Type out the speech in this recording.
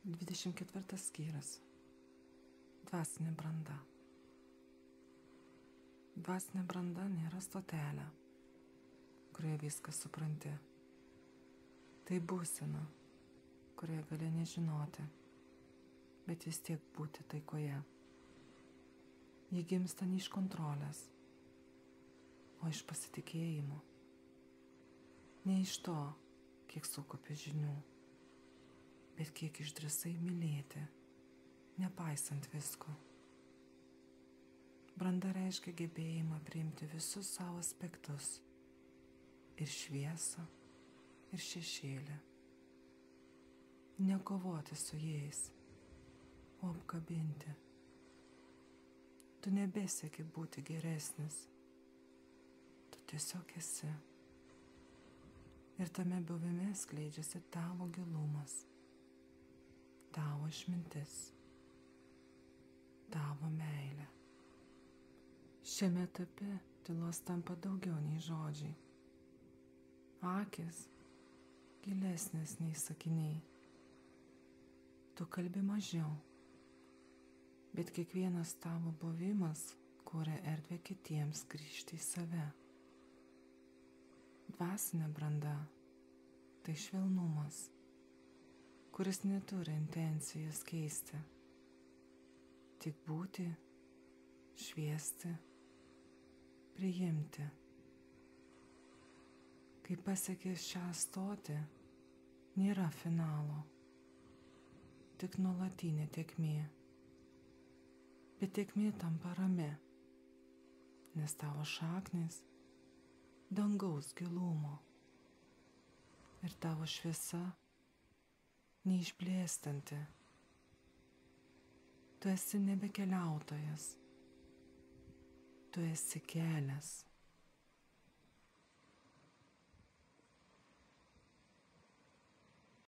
24 skyrius. Dvasinė branda. Dvasinė branda nėra stotelė, kurioje viską supranti. Tai būsena, kurioje gali nežinoti, bet vis tiek būti taikoje. Ji gimsta ne iš kontrolės, o iš pasitikėjimo. Ne iš to, kiek sukaupi žinių, bet kiek išdrįsai mylėti, nepaisant visko. Branda reiškia gebėjimą priimti visus savo aspektus, ir šviesą, ir šešėlį. Nekovoti su jais, o apkabinti. Tu nebesieki būti geresnis, tu tiesiog esi. Ir tame buvime skleidžiasi tavo gilumas, tavo išmintis, tavo meilė. Šiame etape tylos tampa daugiau nei žodžiai. Akys gilesnės nei sakiniai. Tu kalbi mažiau, bet kiekvienas tavo buvimas kuria erdvę kitiems grįžti į save. Dvasinė branda – tai švelnumas, kuris neturi intencijos keisti, tik būti, šviesti, priimti. Kai pasieki šią stotį, nėra finalo, tik nuolatinė tėkmė. Bet tėkmė tampa rami, nes tavo šaknys dangaus gilumo ir tavo šviesa neišblėstanti. Tu esi nebe keliautojas, tu esi kelias.